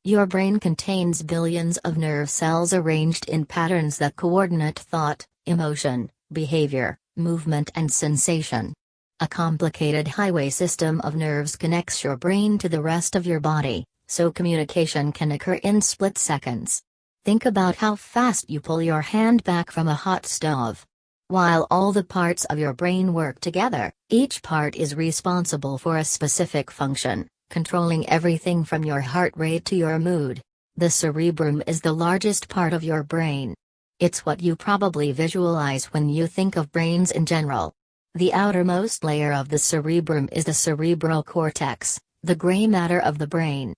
Your brain contains billions of nerve cells arranged in patterns that coordinate thought, emotion, behavior, movement and sensation. A complicated highway system of nerves connects your brain to the rest of your body, so communication can occur in split seconds. Think about how fast you pull your hand back from a hot stove. While all the parts of your brain work together, each part is responsible for a specific function, controlling everything from your heart rate to your mood. The cerebrum is the largest part of your brain. It's what you probably visualize when you think of brains in general. The outermost layer of the cerebrum is the cerebral cortex, the gray matter of the brain.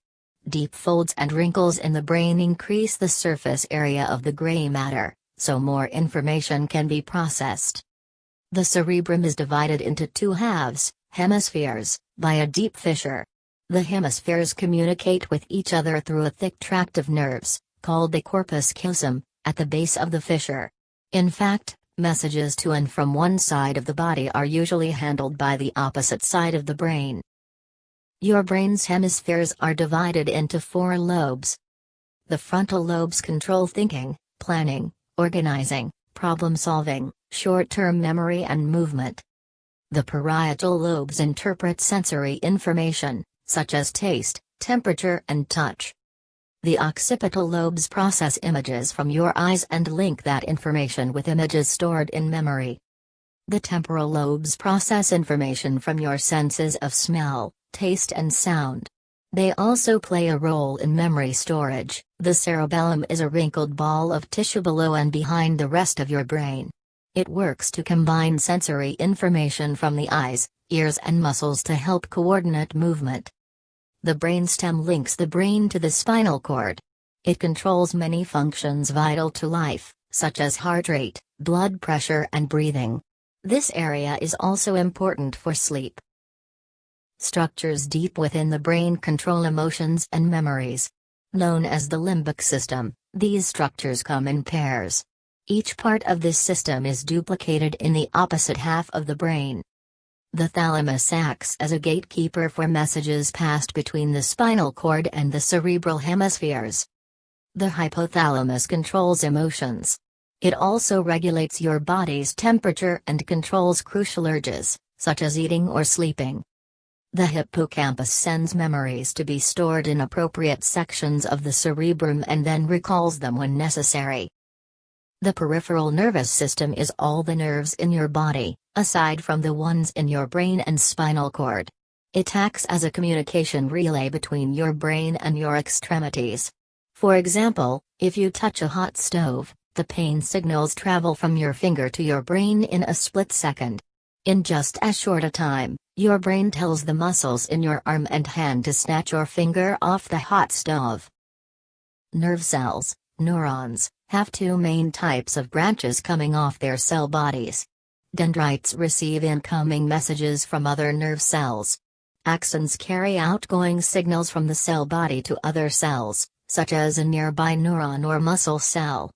Deep folds and wrinkles in the brain increase the surface area of the gray matter, so more information can be processed. The cerebrum is divided into two halves, hemispheres, by a deep fissure. The hemispheres communicate with each other through a thick tract of nerves, called the corpus callosum, at the base of the fissure. In fact, messages to and from one side of the body are usually handled by the opposite side of the brain. Your brain's hemispheres are divided into four lobes. The frontal lobes control thinking, planning, organizing, problem-solving, short-term memory and movement. The parietal lobes interpret sensory information, such as taste, temperature and touch. The occipital lobes process images from your eyes and link that information with images stored in memory. The temporal lobes process information from your senses of smell, taste and sound. They also play a role in memory storage. The cerebellum is a wrinkled ball of tissue below and behind the rest of your brain. It works to combine sensory information from the eyes, ears and muscles to help coordinate movement. The brainstem links the brain to the spinal cord. It controls many functions vital to life, such as heart rate, blood pressure and breathing. This area is also important for sleep. Structures deep within the brain control emotions and memories. Known as the limbic system, these structures come in pairs. Each part of this system is duplicated in the opposite half of the brain. The thalamus acts as a gatekeeper for messages passed between the spinal cord and the cerebral hemispheres. The hypothalamus controls emotions. It also regulates your body's temperature and controls crucial urges, such as eating or sleeping. The hippocampus sends memories to be stored in appropriate sections of the cerebrum and then recalls them when necessary. The peripheral nervous system is all the nerves in your body, aside from the ones in your brain and spinal cord. It acts as a communication relay between your brain and your extremities. For example, if you touch a hot stove, the pain signals travel from your finger to your brain in a split second. In just as short a time, your brain tells the muscles in your arm and hand to snatch your finger off the hot stove. Nerve cells, neurons, have two main types of branches coming off their cell bodies. Dendrites receive incoming messages from other nerve cells. Axons carry outgoing signals from the cell body to other cells, such as a nearby neuron or muscle cell.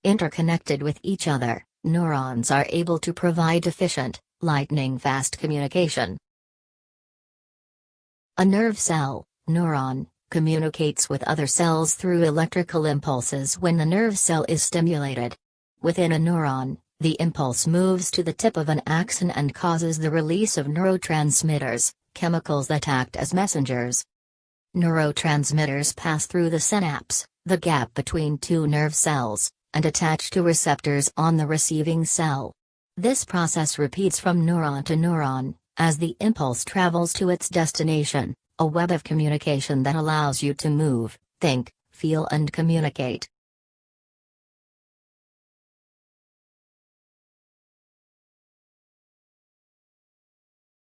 Interconnected with each other, neurons are able to provide efficient, lightning-fast communication. A nerve cell, neuron, communicates with other cells through electrical impulses when the nerve cell is stimulated. Within a neuron, the impulse moves to the tip of an axon and causes the release of neurotransmitters, chemicals that act as messengers. Neurotransmitters pass through the synapse, the gap between two nerve cells, and attach to receptors on the receiving cell. This process repeats from neuron to neuron, as the impulse travels to its destination, a web of communication that allows you to move, think, feel and communicate.